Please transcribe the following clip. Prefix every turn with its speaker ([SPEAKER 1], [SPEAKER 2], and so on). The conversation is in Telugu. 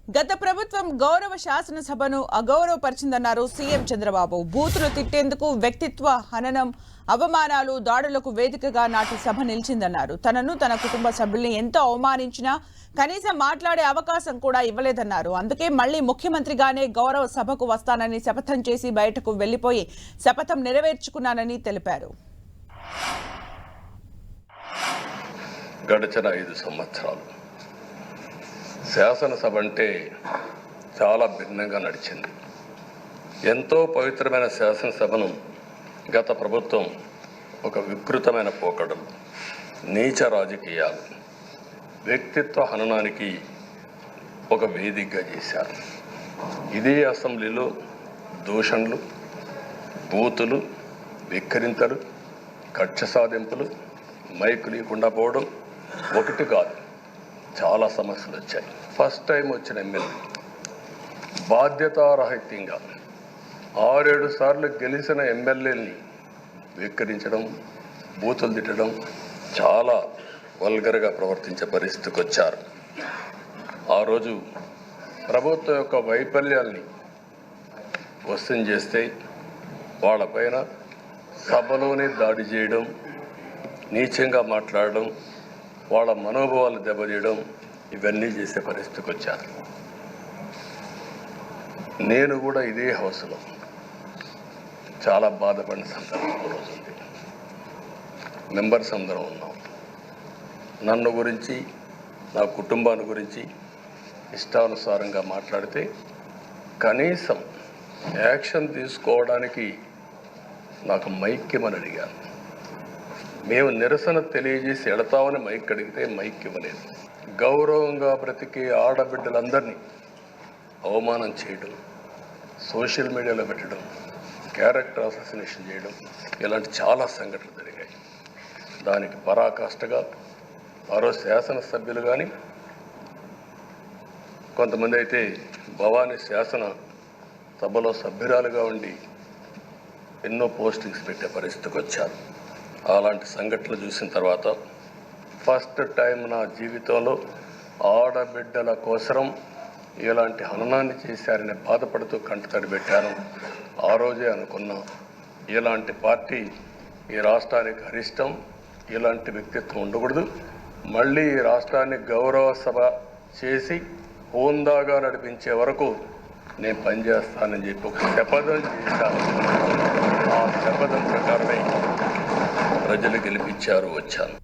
[SPEAKER 1] గత ప్రభుత్వం గౌరవ శాసనసభను అగౌరవపరిచిందన్నారు సీఎం చంద్రబాబు. బూతులు తిట్టేందుకు వ్యక్తిత్వ హననం, అవమానాలు, దాడులకు వేదికగా నాటి సభ నిలిచిందన్నారు. తనను, తన కుటుంబ సభ్యుల్ని ఎంతో అవమానించినా కనీసం మాట్లాడే అవకాశం కూడా ఇవ్వలేదన్నారు. అందుకే మళ్లీ ముఖ్యమంత్రిగానే గౌరవ సభకు వస్తానని శపథం చేసి బయటకు వెళ్లిపోయి శపథం నెరవేర్చుకున్నానని తెలిపారు.
[SPEAKER 2] గడిచిన 5 సంవత్సరాలు శాసనసభ అంటే చాలా భిన్నంగా నడిచింది. ఎంతో పవిత్రమైన శాసనసభను గత ప్రభుత్వం ఒక వికృతమైన పోకడలు, నీచ రాజకీయాలు, వ్యక్తిత్వ హననానికి ఒక వేదికగా చేశారు. ఇదే అసెంబ్లీలో దూషణలు, బూతులు, వెక్కిరింతలు, కక్ష సాధింపులు, మైకు లేకుండా పోవడం ఒకటి కాదు, చాలా సమస్యలు వచ్చాయి. ఫస్ట్ టైం వచ్చిన ఎమ్మెల్యే బాధ్యతారాహిత్యంగా 6-7 సార్లు గెలిచిన ఎమ్మెల్యేని వెక్కిరించడం, బూతులు తిట్టడం, చాలా వల్గర్గా ప్రవర్తించే పరిస్థితికి వచ్చారు. ఆ రోజు ప్రభుత్వం యొక్క వైఫల్యాల్ని క్వశ్చన్ చేస్తే వాళ్ళపైన సభలోనే దాడి చేయడం, నీచంగా మాట్లాడడం, వాళ్ళ మనోభావాలు దెబ్బతీయడం, ఇవన్నీ చేసే పరిస్థితికి వచ్చారు. నేను కూడా ఇదే హౌస్లో చాలా బాధపడిన సందర్భం రోజు ఉంది. మెంబర్స్ అందరం ఉన్నాం. నన్ను గురించి, నా కుటుంబాన్ని గురించి ఇష్టానుసారంగా మాట్లాడితే కనీసం యాక్షన్ తీసుకోవడానికి నాకు మైక్ ఇవ్వమని అడిగాను. మేము నిరసన తెలియజేసి ఎడతామని మైక్ అడిగితే మైక్ ఇవ్వలేదు. గౌరవంగా బ్రతికే ఆడబిడ్డలందరినీ అవమానం చేయడం, సోషల్ మీడియాలో పెట్టడం, క్యారెక్టర్ అసాసినేషన్ చేయడం, ఇలాంటి చాలా సంఘటనలు జరిగాయి. దానికి పరాకాష్ఠగా మరో శాసనసభ్యులు కానీ, కొంతమంది అయితే భవానీ శాసన సభలో సభ్యురాలుగా ఉండి ఎన్నో పోస్టింగ్స్ పెట్టే పరిస్థితికి వచ్చారు. అలాంటి సంఘటనలు చూసిన తర్వాత ఫస్ట్ టైం నా జీవితంలో ఆడబిడ్డల కోసరం ఇలాంటి హననాన్ని చేశారని బాధపడుతూ కంటతడి పెట్టాను. ఆ రోజే అనుకున్నా, ఇలాంటి పార్టీ ఈ రాష్ట్రానికి అరిష్టం, ఇలాంటి వ్యక్తిత్వం ఉండకూడదు. మళ్ళీ ఈ రాష్ట్రాన్ని గౌరవ సభ చేసి హోందాగా నడిపించే వరకు నేను పనిచేస్తానని చెప్పి ఒక శపథం చేశాను. ఆ శపథం ప్రకారమే ప్రజలు గెలిపించారు, వచ్చాను.